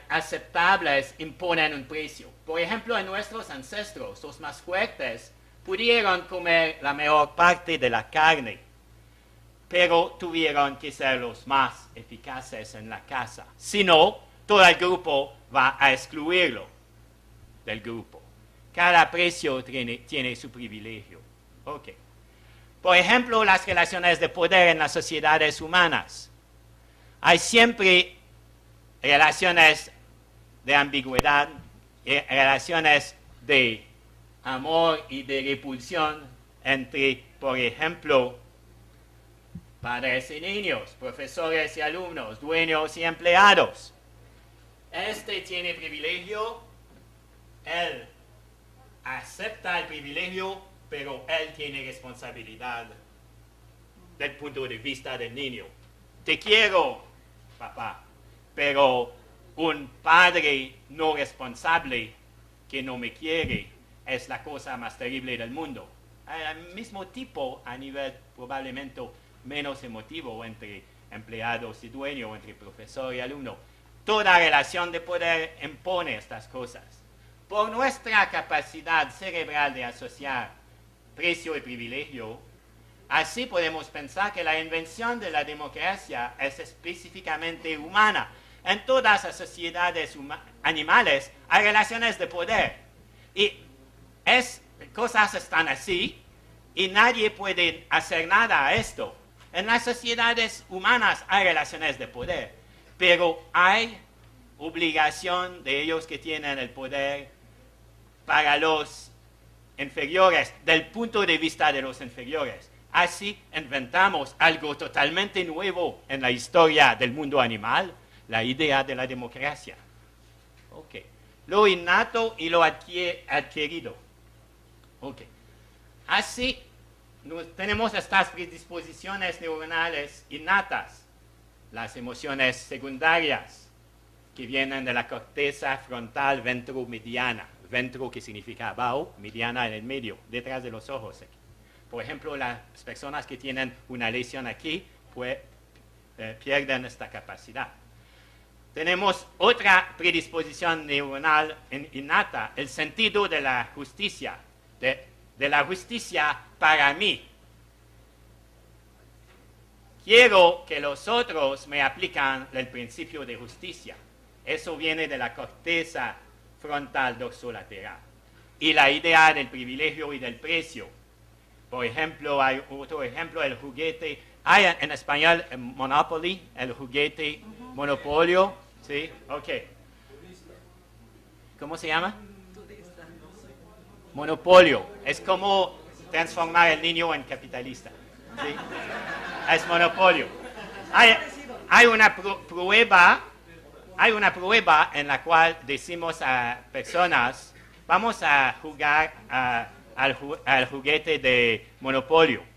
aceptables imponen un precio. Por ejemplo, en nuestros ancestros, los más fuertes pudieron comer la mayor parte de la carne, pero tuvieron que ser los más eficaces en la caza. Si no, todo el grupo va a excluirlo del grupo. Cada precio tiene su privilegio. Ok. Por ejemplo, las relaciones de poder en las sociedades humanas. Hay siempre relaciones de ambigüedad, relaciones de amor y de repulsión entre, por ejemplo, padres y niños, profesores y alumnos, dueños y empleados. Este tiene privilegio, él acepta el privilegio, pero él tiene responsabilidad del punto de vista del niño. Te quiero, papá, pero un padre no responsable que no me quiere es la cosa más terrible del mundo. Al mismo tipo, a nivel probablemente menos emotivo entre empleados y dueño, entre profesor y alumno. Toda relación de poder impone estas cosas. Por nuestra capacidad cerebral de asociar precio y privilegio, así podemos pensar que la invención de la democracia es específicamente humana. En todas las sociedades animales hay relaciones de poder. Y cosas están así y nadie puede hacer nada a esto. En las sociedades humanas hay relaciones de poder, pero hay obligación de ellos que tienen el poder para los inferiores, del punto de vista de los inferiores. Así inventamos algo totalmente nuevo en la historia del mundo animal, la idea de la democracia. Okay. Lo innato y lo adquirido. Okay. Así tenemos estas predisposiciones neuronales innatas, las emociones secundarias que vienen de la corteza frontal ventromediana. Ventro que significa abajo, mediana en el medio, detrás de los ojos. Aquí. Por ejemplo, las personas que tienen una lesión aquí pierden esta capacidad. Tenemos otra predisposición neuronal innata, el sentido de la justicia, de la justicia para mí. Quiero que los otros me aplican el principio de justicia. Eso viene de la corteza frontal dorsolateral. Y la idea del privilegio y del precio. Por ejemplo, hay otro ejemplo, el juguete. Hay en español Monopoly, el juguete monopolio. ¿Sí? Ok. ¿Cómo se llama? Monopolio. Es como transformar el niño en capitalista. ¿Sí? Es monopolio. Hay una prueba en la cual decimos a personas, vamos a jugar al juguete de monopolio.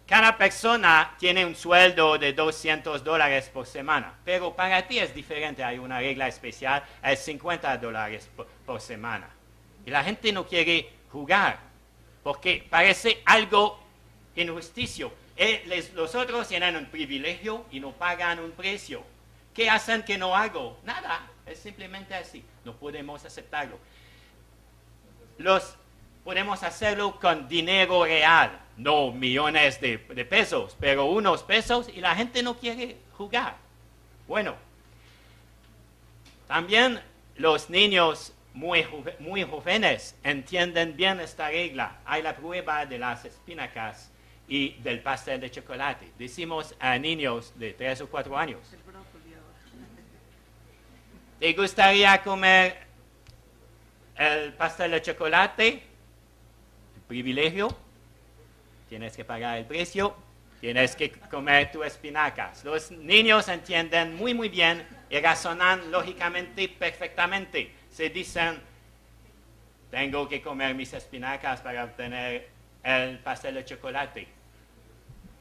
Cada persona tiene un sueldo de $200 por semana, pero para ti es diferente, hay una regla especial, es $50 por semana. Y la gente no quiere jugar, porque parece algo injusticio. Los otros tienen un privilegio y no pagan un precio. ¿Qué hacen que no hago? Nada, es simplemente así, no podemos aceptarlo. Podemos hacerlo con dinero real, no millones de pesos, pero unos pesos y la gente no quiere jugar. Bueno, también los niños muy jóvenes entienden bien esta regla. Hay la prueba de las espinacas y del pastel de chocolate. Decimos a niños de 3 o 4 años, ¿te gustaría comer el pastel de chocolate? Privilegio, tienes que pagar el precio, tienes que comer tus espinacas. Los niños entienden muy bien y razonan lógicamente perfectamente. Se dicen, tengo que comer mis espinacas para obtener el pastel de chocolate.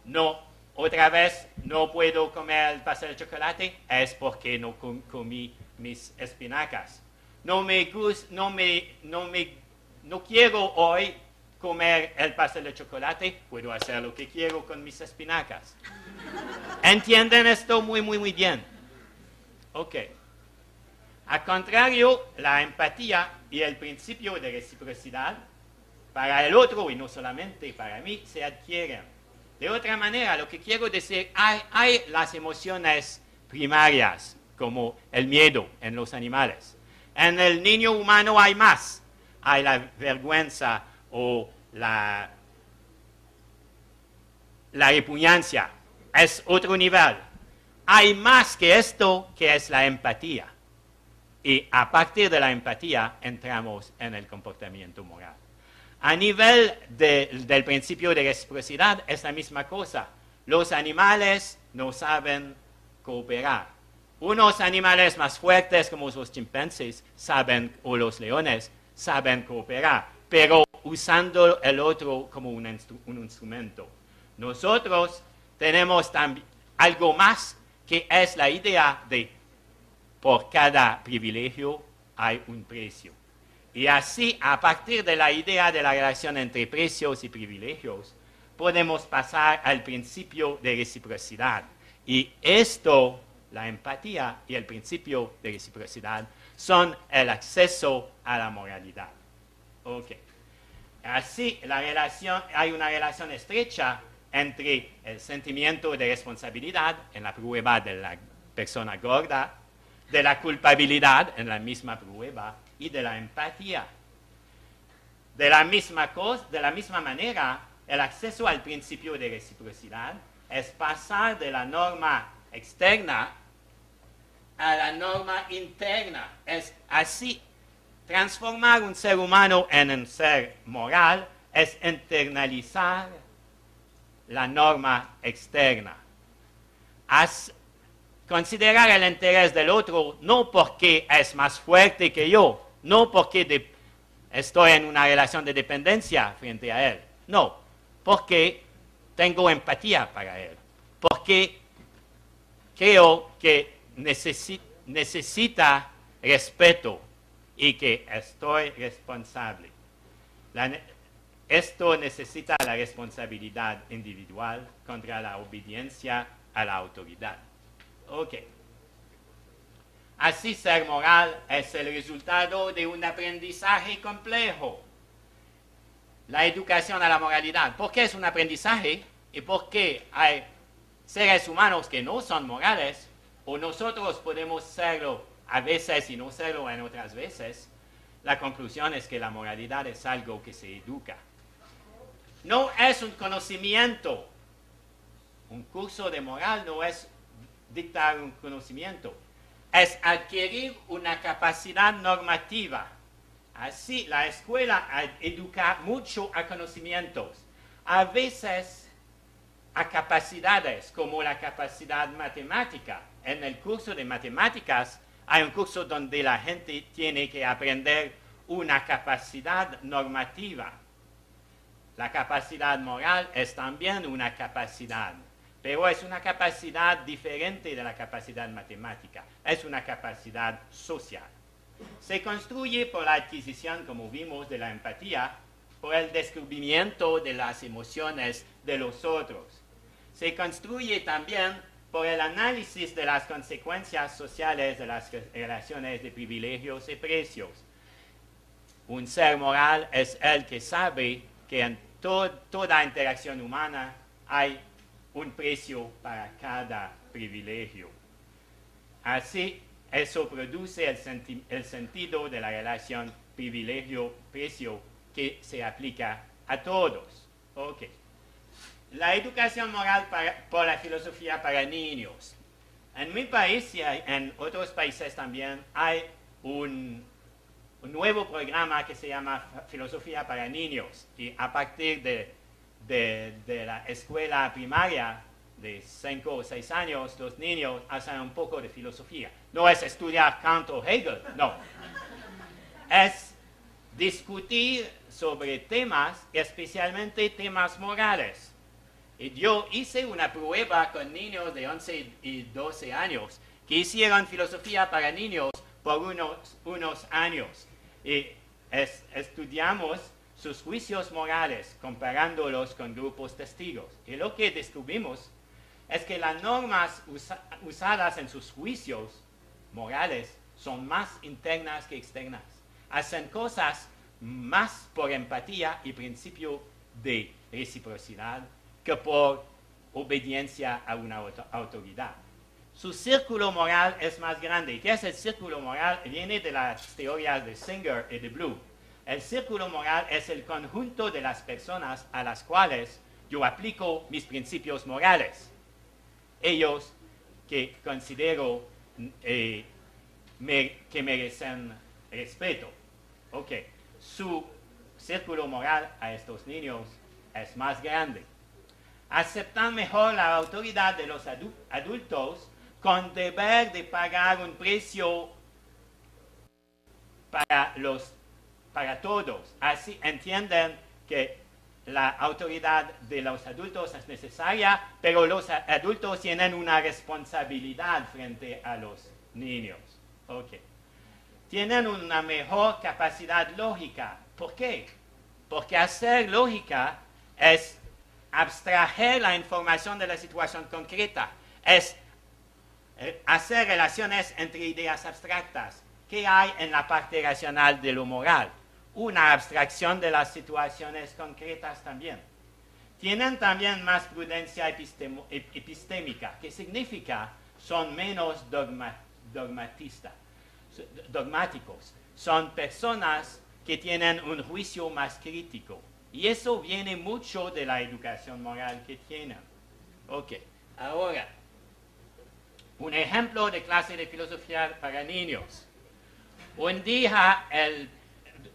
No, otra vez no puedo comer el pastel de chocolate, es porque no comí mis espinacas. No quiero hoy comer el pastel de chocolate, puedo hacer lo que quiero con mis espinacas. ¿Entienden esto muy bien? Ok. Al contrario, la empatía y el principio de reciprocidad para el otro y no solamente para mí se adquieren. De otra manera, lo que quiero decir, hay las emociones primarias, como el miedo en los animales. En el niño humano hay más. Hay la vergüenza o la repugnancia. Es otro nivel. Hay más que esto, que es la empatía. Y a partir de la empatía entramos en el comportamiento moral. A nivel del principio de reciprocidad es la misma cosa. Los animales no saben cooperar. Unos animales más fuertes como los chimpancés saben, o los leones, saben cooperar, pero usando el otro como un instrumento. Nosotros tenemos también algo más que es la idea de por cada privilegio hay un precio. Y así, a partir de la idea de la relación entre precios y privilegios, podemos pasar al principio de reciprocidad. Y esto, la empatía y el principio de reciprocidad, son el acceso a la moralidad. Okay. Así, hay una relación estrecha entre el sentimiento de responsabilidad en la prueba de la persona gorda, de la culpabilidad en la misma prueba y de la empatía. De la misma manera, el acceso al principio de reciprocidad es pasar de la norma externa a la norma interna. Es así, transformar un ser humano en un ser moral es internalizar la norma externa. Considerar el interés del otro no porque es más fuerte que yo, no porque estoy en una relación de dependencia frente a él, no, porque tengo empatía para él, porque creo que necesita respeto y que estoy responsable. Esto necesita la responsabilidad individual contra la obediencia a la autoridad. Ok. Así, ser moral es el resultado de un aprendizaje complejo. La educación a la moralidad. ¿Por qué es un aprendizaje? ¿Y por qué hay seres humanos que no son morales? O nosotros podemos serlo a veces y no serlo en otras veces. La conclusión es que la moralidad es algo que se educa. No es un conocimiento. Un curso de moral no es dictar un conocimiento. Es adquirir una capacidad normativa. Así, la escuela educa mucho a conocimientos. A veces a capacidades, como la capacidad matemática. En el curso de matemáticas hay un curso donde la gente tiene que aprender una capacidad normativa. La capacidad moral es también una capacidad, pero es una capacidad diferente de la capacidad matemática. Es una capacidad social. Se construye por la adquisición, como vimos, de la empatía, por el descubrimiento de las emociones de los otros. Se construye también por el análisis de las consecuencias sociales de las relaciones de privilegios y precios. Un ser moral es el que sabe que en toda interacción humana hay un precio para cada privilegio. Así, eso produce el sentido de la relación privilegio-precio que se aplica a todos. Okay. La educación moral por la filosofía para niños. En mi país y en otros países también hay un nuevo programa que se llama Filosofía para Niños. Y a partir de la escuela primaria de 5 o 6 años, los niños hacen un poco de filosofía. No es estudiar Kant o Hegel, no. Es discutir sobre temas, especialmente temas morales. Y yo hice una prueba con niños de 11 y 12 años que hicieron filosofía para niños por unos años. Y estudiamos sus juicios morales comparándolos con grupos testigos. Y lo que descubrimos es que las normas usadas en sus juicios morales son más internas que externas. Hacen cosas más por empatía y principio de reciprocidad que por obediencia a una autoridad. Su círculo moral es más grande. ¿Qué es el círculo moral? Viene de las teorías de Singer y de Bloom. El círculo moral es el conjunto de las personas a las cuales yo aplico mis principios morales. Ellos que considero que merecen respeto. Okay. Su círculo moral a estos niños es más grande. Aceptan mejor la autoridad de los adultos con deber de pagar un precio para todos. Así entienden que la autoridad de los adultos es necesaria, pero los adultos tienen una responsabilidad frente a los niños. Okay. Tienen una mejor capacidad lógica. ¿Por qué? Porque hacer lógica es abstraer la información de la situación concreta, es hacer relaciones entre ideas abstractas. ¿Qué hay en la parte racional de lo moral? Una abstracción de las situaciones concretas también. Tienen también más prudencia epistémica, que significa son menos dogmáticos. Son personas que tienen un juicio más crítico. Y eso viene mucho de la educación moral que tienen. Ok, ahora, un ejemplo de clase de filosofía para niños. Un día,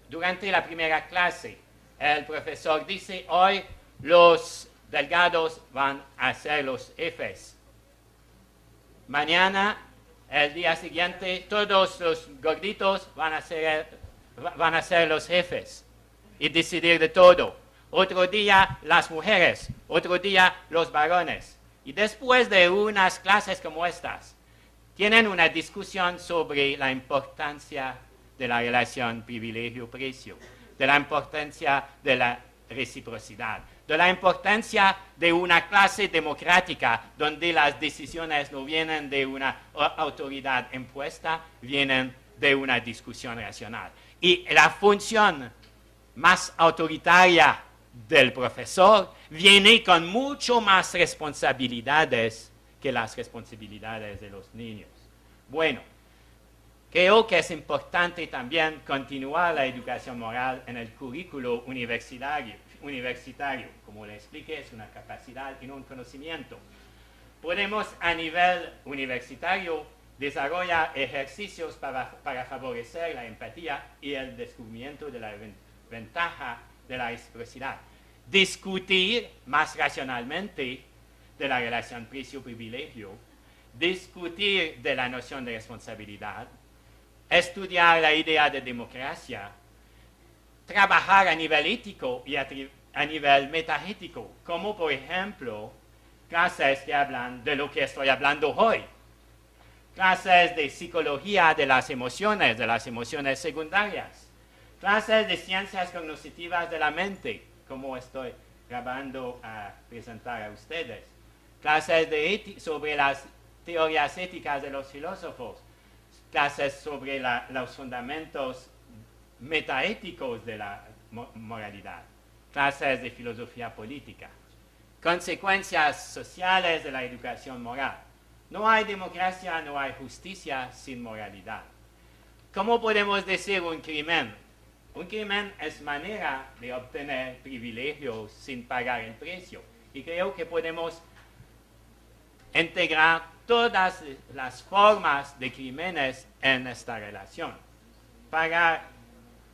durante la primera clase, el profesor dice, hoy los delgados van a ser los jefes. Mañana, el día siguiente, todos los gorditos van a ser los jefes y decidir de todo. Otro día, las mujeres. Otro día, los varones. Y después de unas clases como estas, tienen una discusión sobre la importancia de la relación privilegio-precio, de la importancia de la reciprocidad, de la importancia de una clase democrática donde las decisiones no vienen de una autoridad impuesta, vienen de una discusión racional. Y la función más autoritaria del profesor viene con mucho más responsabilidades que las responsabilidades de los niños. Bueno, creo que es importante también continuar la educación moral en el currículo universitario. Como le expliqué, es una capacidad y no un conocimiento. Podemos a nivel universitario desarrollar ejercicios para favorecer la empatía y el descubrimiento de la ventaja de la reciprocidad. Discutir más racionalmente de la relación precio-privilegio, discutir de la noción de responsabilidad, estudiar la idea de democracia, trabajar a nivel ético y a nivel metaético, como por ejemplo clases que hablan de lo que estoy hablando hoy, clases de psicología de las emociones secundarias, clases de ciencias cognitivas de la mente, como estoy grabando a presentar a ustedes, clases sobre las teorías éticas de los filósofos, clases sobre los fundamentos metaéticos de la moralidad, clases de filosofía política, consecuencias sociales de la educación moral. No hay democracia, no hay justicia sin moralidad. ¿Cómo podemos decir un crimen? Un crimen es manera de obtener privilegios sin pagar el precio. Y creo que podemos integrar todas las formas de crímenes en esta relación.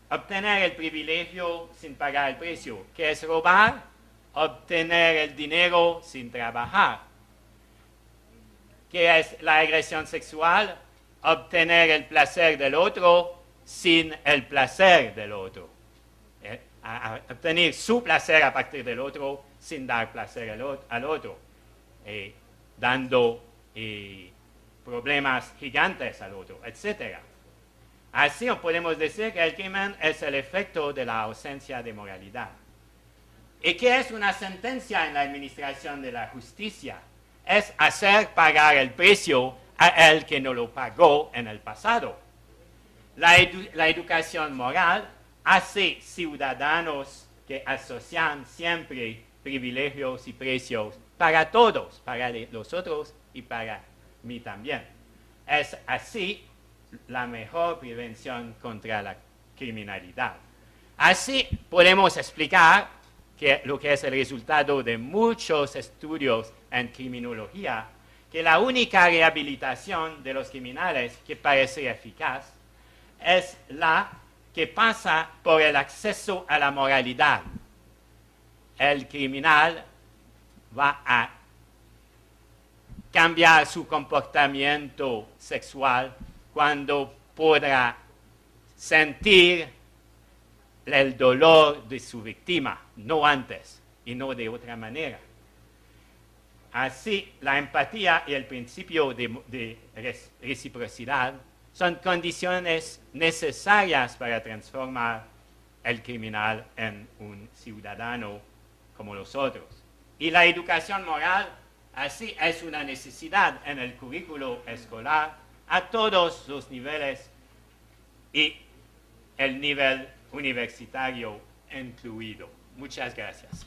Obtener el privilegio sin pagar el precio, que es robar, obtener el dinero sin trabajar. ¿Qué es la agresión sexual? Obtener el placer del otro sin el placer del otro. Obtener su placer a partir del otro sin dar placer al otro. Dando problemas gigantes al otro, etc. Así podemos decir que el crimen es el efecto de la ausencia de moralidad. ¿Y qué es una sentencia en la administración de la justicia? Es hacer pagar el precio a el que no lo pagó en el pasado. La educación moral hace ciudadanos que asocian siempre privilegios y precios para todos, para los otros y para mí también. Es así la mejor prevención contra la criminalidad. Así podemos explicar lo que es el resultado de muchos estudios en criminología, que la única rehabilitación de los criminales que parece eficaz es la que pasa por el acceso a la moralidad. El criminal va a cambiar su comportamiento sexual cuando podrá sentir el dolor de su víctima, no antes y no de otra manera. Así, la empatía y el principio de reciprocidad son condiciones necesarias para transformar el criminal en un ciudadano como los otros. Y la educación moral, así, es una necesidad en el currículo escolar a todos los niveles y el nivel universitario incluido. Muchas gracias.